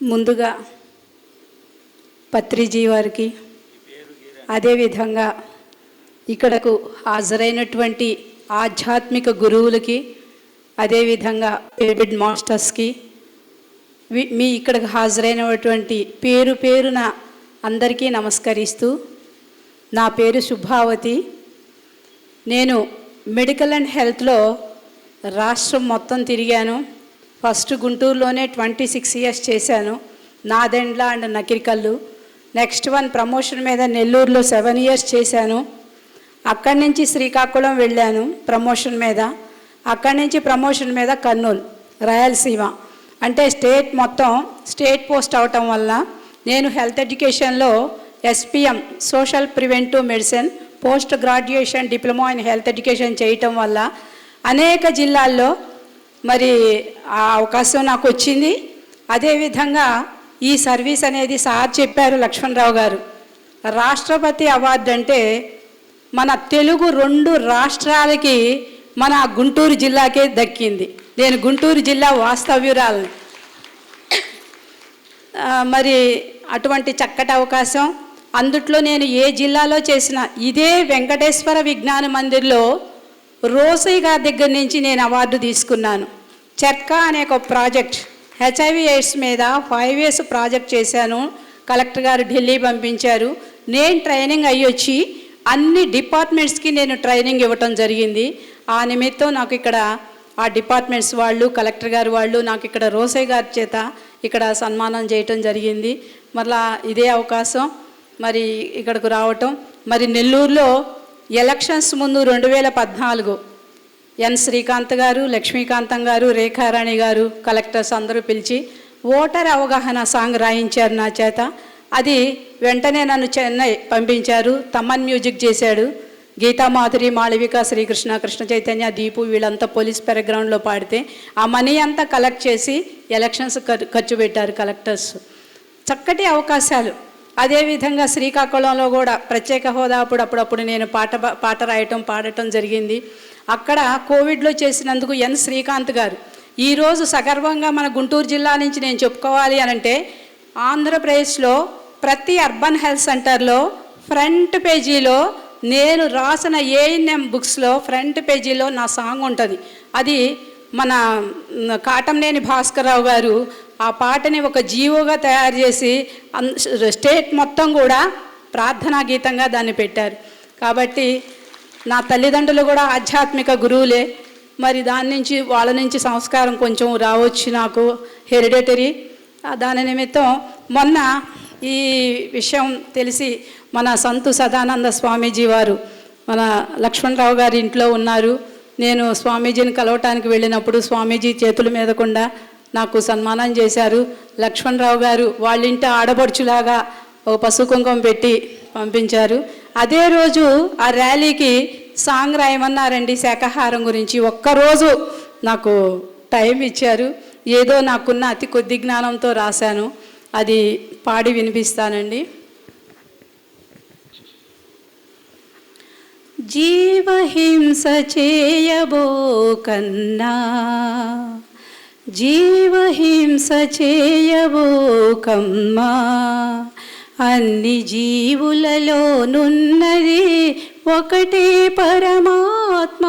ముందుగా పత్రిజీ వారికి, అదేవిధంగా ఇక్కడకు హాజరైనటువంటి ఆధ్యాత్మిక గురువులకి, అదేవిధంగా పిరమిడ్ మాస్టర్స్కి, మీ ఇక్కడికి హాజరైనటువంటి పేరు పేరున అందరికీ నమస్కరిస్తూ, నా పేరు శుభావతి. నేను మెడికల్ అండ్ హెల్త్లో రాష్ట్రం మొత్తం తిరిగాను. ఫస్ట్ గుంటూరులోనే 26 years చేశాను, Nadendla and Nakirikallu. Next one promotion మీద నెల్లూరులో 7 years చేశాను. అక్కడి నుంచి శ్రీకాకుళం వెళ్ళాను ప్రమోషన్ మీద. అక్కడి నుంచి ప్రమోషన్ మీద కర్నూలు, రాయలసీమ. అంటే స్టేట్ మొత్తం స్టేట్ పోస్ట్ అవటం వల్ల నేను హెల్త్ ఎడ్యుకేషన్లో SPM social preventive medicine post graduation diploma in health education చేయటం వల్ల అనేక జిల్లాల్లో మరి ఆ అవకాశం నాకు వచ్చింది. అదేవిధంగా ఈ సర్వీస్ అనేది సార్ చెప్పారు, లక్ష్మణరావు గారు, రాష్ట్రపతి అవార్డు అంటే మన తెలుగు 2 రాష్ట్రాలకి మన గుంటూరు జిల్లాకే దక్కింది. నేను గుంటూరు జిల్లా వాస్తవ్యురాలని. మరి అటువంటి చక్కటి అవకాశం, అందుట్లో నేను ఏ జిల్లాలో చేసిన ఇదే వెంకటేశ్వర విజ్ఞాన మందిర్లో రోసయ్య గారి దగ్గర నుంచి నేను అవార్డు తీసుకున్నాను. చర్కా అనే ఒక ప్రాజెక్ట్ HIV AIDS మీద 5 years ప్రాజెక్ట్ చేశాను. కలెక్టర్ గారు ఢిల్లీ పంపించారు. నేను ట్రైనింగ్ అయ్యొచ్చి అన్ని డిపార్ట్మెంట్స్కి నేను ట్రైనింగ్ ఇవ్వటం జరిగింది. ఆ నిమిత్తం నాకు ఇక్కడ ఆ డిపార్ట్మెంట్స్ వాళ్ళు, కలెక్టర్ గారు వాళ్ళు నాకు ఇక్కడ రోసయ్య గారి చేత ఇక్కడ సన్మానం చేయటం జరిగింది. మరలా ఇదే అవకాశం మరి ఇక్కడికి రావటం. మరి నెల్లూరులో ఎలక్షన్స్ ముందు 2014 ఎన్ శ్రీకాంత్ గారు, లక్ష్మీకాంతం గారు, రేఖారాణి గారు కలెక్టర్స్ అందరూ పిలిచి ఓటర్ అవగాహన సాంగ్ రాయించారు నా చేత. అది వెంటనే నన్ను చెన్నై పంపించారు. తమన్ మ్యూజిక్ చేశాడు. గీతామాధురి, మాళవిక, శ్రీకృష్ణ, కృష్ణ చైతన్య, దీపు వీళ్ళంతా పోలీస్ పెరగ్రౌండ్లో పాడితే ఆ మనీ అంతా కలెక్ట్ చేసి ఎలక్షన్స్ ఖర్చు పెట్టారు కలెక్టర్స్. చక్కటి అవకాశాలు. అదేవిధంగా శ్రీకాకుళంలో కూడా ప్రత్యేక హోదా అప్పుడప్పుడు నేను పాట రాయటం, పాడటం జరిగింది. అక్కడ కోవిడ్లో చేసినందుకు ఎన్ శ్రీకాంత్ గారు ఈరోజు సగర్వంగా మన గుంటూరు జిల్లా నుంచి నేను చెప్పుకోవాలి అనంటే, ఆంధ్రప్రదేశ్లో ప్రతి అర్బన్ హెల్త్ సెంటర్లో ఫ్రంట్ పేజీలో నేను రాసిన ANM బుక్స్లో ఫ్రంట్ పేజీలో నా సాంగ్ ఉంటుంది. అది మన కాటంనేని భాస్కర్రావు గారు ఆ పాటని ఒక జీవోగా తయారు చేసి స్టేట్ మొత్తం కూడా ప్రార్థనా గీతంగా దాన్ని పెట్టారు. కాబట్టి నా తల్లిదండ్రులు కూడా ఆధ్యాత్మిక గురువులే. మరి దాని నుంచి వాళ్ళ నుంచి సంస్కారం కొంచెం రావచ్చు నాకు, హెరిడిటరీ. దాని నిమిత్తం మొన్న ఈ విషయం తెలిసి మన సంతు సదానంద స్వామీజీ వారు మన లక్ష్మణరావు గారి ఇంట్లో ఉన్నారు. నేను స్వామీజీని కలవటానికి వెళ్ళినప్పుడు స్వామీజీ చేతుల మీదకుండా నాకు సన్మానం చేశారు. లక్ష్మణరావు గారు వాళ్ళ ఇంటి ఆడపడుచులాగా ఒక పసుపు కుంకుమ పెట్టి పంపించారు. అదే రోజు ఆ ర్యాలీకి సాంగ్ రాయమన్నారండి శాకాహారం గురించి. ఒక్కరోజు నాకు టైం ఇచ్చారు. ఏదో నాకున్న అతి కొద్ది జ్ఞానంతో రాశాను. అది పాడి వినిపిస్తానండి. జీవహింస చేయబోకన్నా, జీవహింస చేయబోకమ్మా, అన్ని జీవులలోనున్నది ఒకటే పరమాత్మ.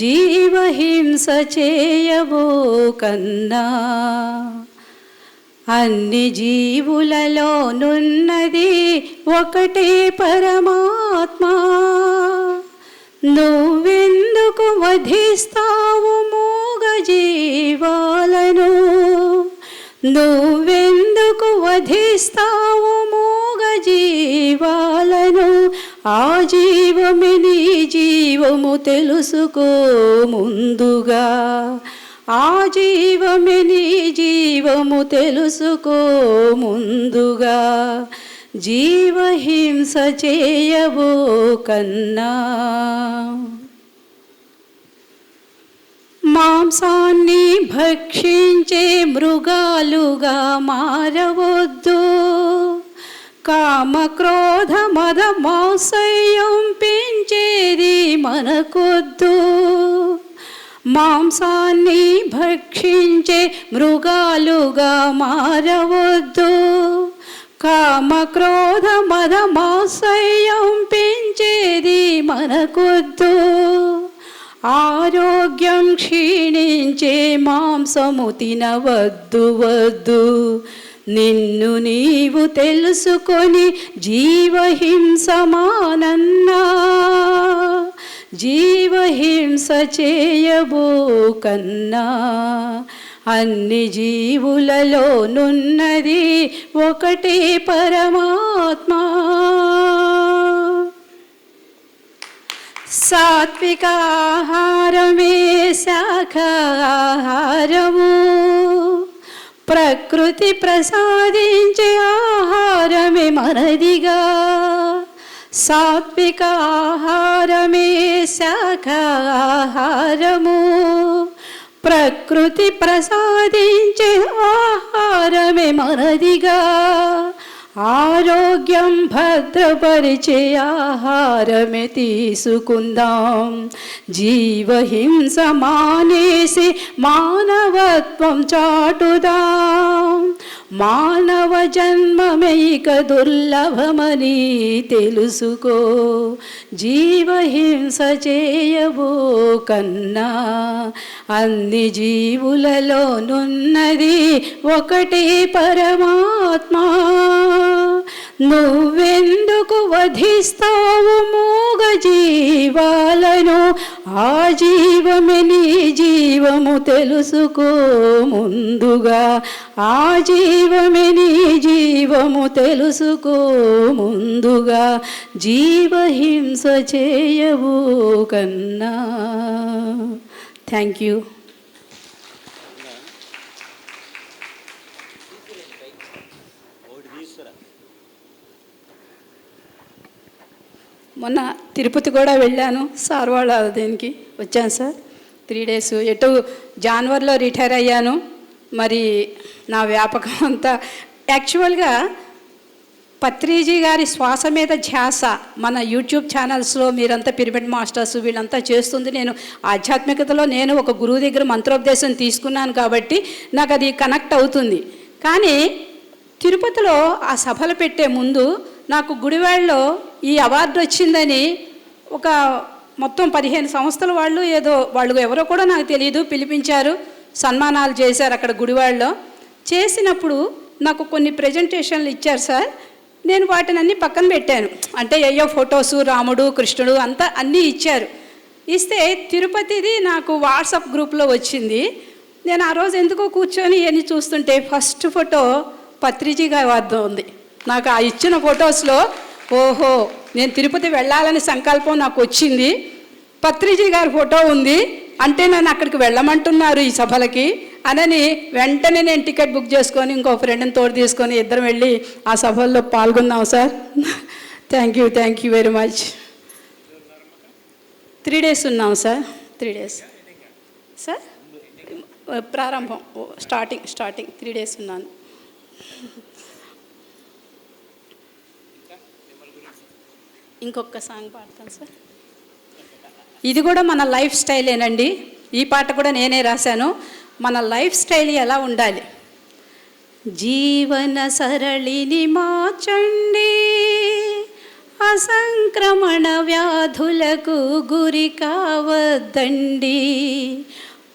జీవహింస చేయబోకన్నా, అన్ని జీవులలోనున్నది ఒకటే పరమాత్మ. నువ్వెందుకు వధిస్తావు మూగ జీవాలను, నువ్వెందుకు వధిస్తావు మూగ జీవాలను, ఆ జీవమే నీ జీవము తెలుసుకో ముందుగా, ఆ జీవమే నీ జీవము తెలుసుకో ముందుగా. జీవహింస చేయబోకన్నా, మాంసాన్ని భక్షించే మృగాలుగా మారవద్దు, కామ క్రోధ మద మాత్సర్యం పెంచేది మనకొద్దు. మాంసాన్ని భక్షించే మృగాలుగా మారవద్దు. కామక్రోధ మదమాశ్రయం పెంచేది మనకొద్దు. ఆరోగ్యం క్షీణించే మాంసము తినవద్దు వద్దు. నిన్ను నీవు తెలుసుకొని జీవహింస మానన్నా. జీవహింస చేయబోకన్నా. అన్ని జీవులలో నున్నది ఒకటే పరమాత్మ. సాత్విక ఆహారమే శాఖాహారము. ప్రకృతి ప్రసాదించే ఆహారమే మనదిగా. సాత్విక ఆహారమే శాఖాహారము. ప్రకృతి ప్రసాదించే ఆహారమే మనదిగా. ఆరోగ్యం భద్రపరిచే ఆహారమే తీసుకుందాం. జీవహింస మానేసి మానవత్వం చాటుదాం. మానవ జన్మమైక దుర్లభమని తెలుసుకో. జీవహింస చేయబోకన్నా. అన్ని జీవులలో నున్నది ఒకటే పరమాత్మ. నువ్వెందుకు వధిస్తావు మూగ జీవాలను? ఆ జీవమే నీ జీవము తెలుసుకో ముందుగా. ఆ జీవమే నీ జీవము తెలుసుకో ముందుగా. జీవహింస చేయవు కన్నా. Thank you. మొన్న తిరుపతి కూడా వెళ్ళాను సార్ వాళ్ళ దీనికి వచ్చాను సార్. 3 days ఎటు జనవరిలో రిటైర్ అయ్యాను. మరి నా వ్యాపకం అంతా యాక్చువల్గా పత్రిజీ గారి శ్వాస మీద ధ్యాస మన యూట్యూబ్ ఛానల్స్లో మీరంతా పిరమిడ్ మాస్టర్స్ వీళ్ళంతా చేస్తుంది. నేను ఆధ్యాత్మికతలో నేను ఒక గురువు దగ్గర మంత్రోపదేశం తీసుకున్నాను కాబట్టి నాకు అది కనెక్ట్ అవుతుంది. కానీ తిరుపతిలో ఆ సభలు పెట్టే ముందు నాకు గుడివాడలో ఈ అవార్డు వచ్చిందని ఒక మొత్తం 15 సంస్థల వాళ్ళు వాళ్ళు ఎవరో కూడా నాకు తెలియదు పిలిపించారు, సన్మానాలు చేశారు అక్కడ గుడివాడలో. చేసినప్పుడు నాకు కొన్ని ప్రజెంటేషన్లు ఇచ్చారు సార్. నేను వాటిని అన్నీ పక్కన పెట్టాను. అంటే అయ్యో ఫొటోసు రాముడు కృష్ణుడు అంతా అన్నీ ఇచ్చారు. ఇస్తే తిరుపతిది నాకు వాట్సాప్ గ్రూప్లో వచ్చింది. నేను ఆ రోజు ఎందుకో కూర్చొని ఇవన్నీ చూస్తుంటే ఫస్ట్ ఫోటో పత్రిజీ గారి వద్ద ఉంది. నాకు ఆ ఇచ్చిన ఫొటోస్లో ఓహో నేను తిరుపతి వెళ్ళాలని సంకల్పం నాకు వచ్చింది. పత్రిజీ గారి ఫోటో ఉంది అంటే నన్ను అక్కడికి వెళ్ళమంటున్నారు ఈ సభలకి అనని వెంటనే నేను టికెట్ బుక్ చేసుకొని ఇంకో ఫ్రెండ్ని తోడు తీసుకొని ఇద్దరం వెళ్ళి ఆ సభల్లో పాల్గొన్నాం sir. Thank you very much. 3 days ఉన్నాం సార్. 3 days sir. ప్రారంభం స్టార్టింగ్ 3 days ఉన్నాను. ఇంకొక సాంగ్ పాడతాను సార్. ఇది కూడా మన లైఫ్ స్టైలేనండి. ఈ పాట కూడా నేనే రాశాను. మన లైఫ్ స్టైల్ ఎలా ఉండాలి? జీవన సరళిని మార్చండి, అసంక్రమణ వ్యాధులకు గురి కావద్దండి,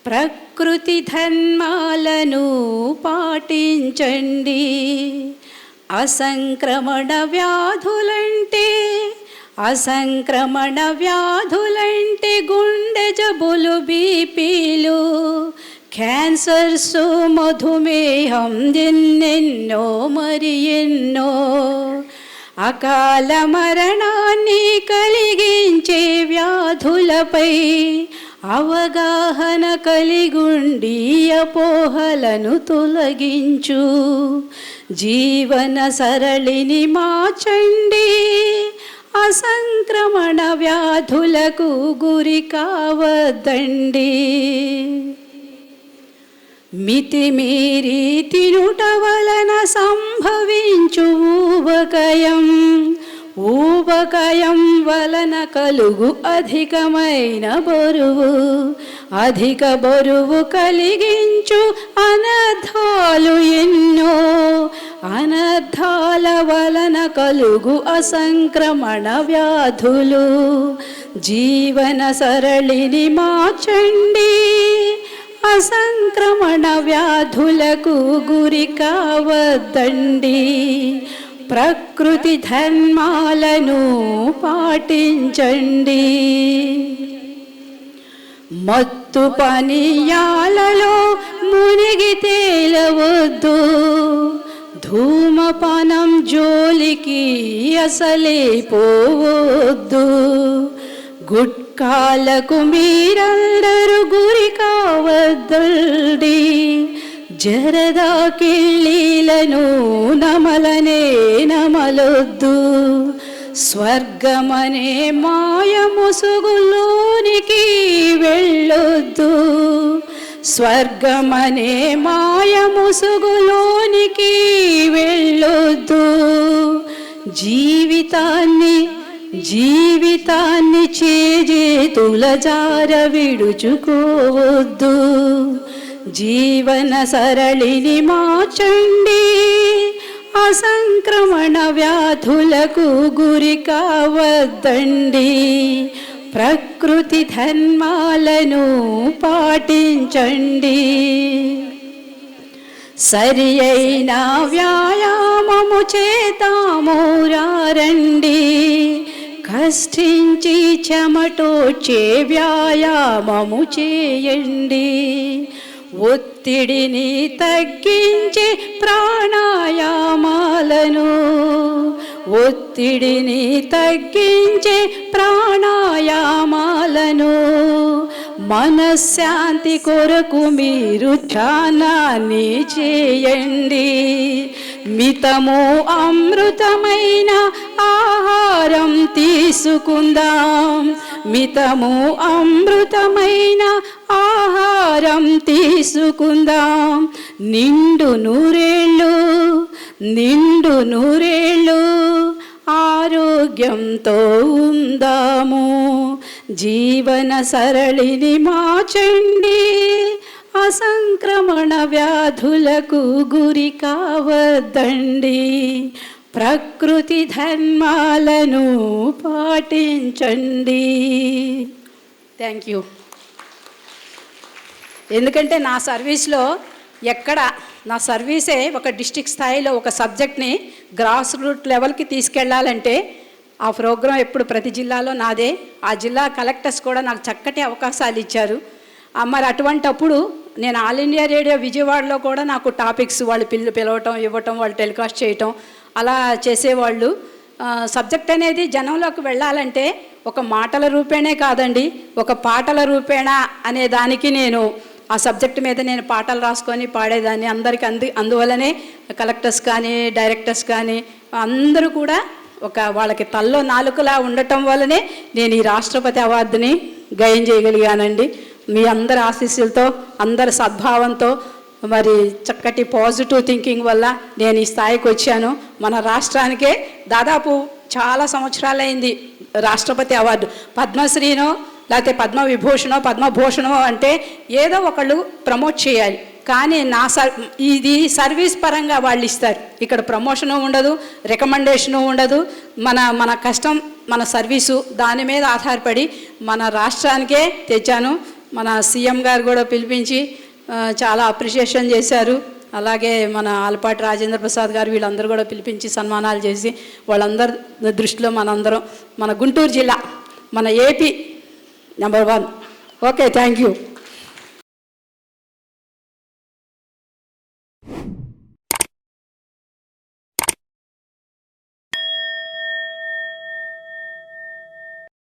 ప్రకృతి ధర్మాలను పాటించండి. అసంక్రమణ వ్యాధులంటే గుండె జబ్బులు, బీపీలు, క్యాన్సర్స్, మధుమేహం, ఎన్నెన్నో మరి ఎన్నో. అకాల మరణాన్ని కలిగించే వ్యాధులపై అవగాహన కలిగుండి అపోహలను తొలగించు. జీవన సరళిని మార్చండి, అసంక్రమణ వ్యాధులకు గురి కావద్దండి. మితిమీరి తినుట వలన సంభవించు ఊబకాయం వలన కలుగు అధికమైన బరువు. అధిక బరువు కలిగించు అనర్థాలు ఎన్నో, అనర్థాల వలన కలుగు అసంక్రమణ వ్యాధులు, జీవన సరళిని మార్చండి, అసంక్రమణ వ్యాధులకు గురి కావద్దండి, ప్రకృతి ధర్మాలను పాటించండి. మత్తు పానీయాలలో మునిగి తేలవద్దు, ధూమపానం జోలికి అసలే పోవద్దు, గుట్కాలకు మీరందరూ గురి కావద్దండి, జరదా కిళ్ళీలను నమలనే నమలొద్దు, స్వర్గమనే మాయ ముసుగులోనికి వెళ్ళొద్దు, స్వర్గమనే మాయ ముసుగులోనికి వెళ్ళొద్దు, జీవితాన్ని చేజేతుల జార విడుచుకోవద్దు, జీవన సరళిని మార్చండి, అసంక్రమణ వ్యాధులకు గురి కావద్దండి, ప్రకృతి ధర్మాలను పాటించండి. సరి అయిన వ్యాయామము చేతాము రండి, కష్టించి చెమటోడ్చే వ్యాయామము చేయండి, ఒత్తిడిని తగ్గించే ప్రాణాయామాలను, ఒత్తిడిని తగ్గించే ప్రాణాయామాలను, మనశ్శాంతి కొరకు మీరు ధ్యానాన్ని చేయండి, మితము అమృతమైన ఆహారం తీసుకుందాం, మితము అమృతమైన ఆహారం తీసుకుందాం, నిండు నూరేళ్ళు ఆరోగ్యంతో ఉందాము, జీవన సరళిని మార్చండి, అసంక్రమణ వ్యాధులకు గురి కావద్దండి, ప్రకృతి ధర్మాలను పాటించండి. Thank you. ఎందుకంటే నా సర్వీస్లో నా సర్వీసే ఒక డిస్ట్రిక్ట్ స్థాయిలో ఒక సబ్జెక్ట్ని గ్రాస్ రూట్ లెవెల్కి తీసుకెళ్లాలంటే ఆ ప్రోగ్రాం ఎప్పుడు ప్రతి జిల్లాలో నాదే. ఆ జిల్లా కలెక్టర్స్ కూడా నాకు చక్కటి అవకాశాలు ఇచ్చారు. మరి అటువంటప్పుడు నేను ఆల్ ఇండియా రేడియో విజయవాడలో కూడా నాకు టాపిక్స్ వాళ్ళు పిలవటం ఇవ్వటం, వాళ్ళు టెలికాస్ట్ చేయటం అలా చేసేవాళ్ళు. సబ్జెక్ట్ అనేది జనంలోకి వెళ్ళాలంటే ఒక మాటల రూపేణే కాదండి, ఒక పాటల రూపేణ అనే దానికి నేను ఆ సబ్జెక్టు మీద నేను పాటలు రాసుకొని పాడేదాన్ని అందరికీ. అందువల్లనే కలెక్టర్స్ కానీ డైరెక్టర్స్ కానీ అందరూ కూడా వాళ్ళకి తల్లో నాలుకలా ఉండటం వల్లనే నేను ఈ రాష్ట్రపతి అవార్డుని గెయిన్ చేయగలిగానండి. మీ అందరి ఆశీస్సులతో, అందరి సద్భావంతో, మరి చక్కటి పాజిటివ్ థింకింగ్ వల్ల నేను ఈ స్థాయికి వచ్చాను. మన రాష్ట్రానికే దాదాపు చాలా సంవత్సరాలైంది రాష్ట్రపతి అవార్డు. పద్మశ్రీనో లేకపోతే పద్మవిభూషణో పద్మభూషణో అంటే ఏదో ఒకళ్ళు ప్రమోట్ చేయాలి, కానీ ఇది సర్వీస్ పరంగా వాళ్ళు ఇస్తారు. ఇక్కడ ప్రమోషను ఉండదు, రికమెండేషను ఉండదు. మన కష్టం, మన సర్వీసు, దాని మీద ఆధారపడి మన రాష్ట్రానికే తెచ్చాను. మన సీఎం గారు కూడా పిలిపించి చాలా అప్రిషియేషన్ చేశారు. అలాగే మన ఆలపాటి రాజేంద్ర ప్రసాద్ గారు వీళ్ళందరూ కూడా పిలిపించి సన్మానాలు చేసి వాళ్ళందరి దృష్టిలో మనందరం, మన గుంటూరు జిల్లా, మన AP number 1. Okay, thank you.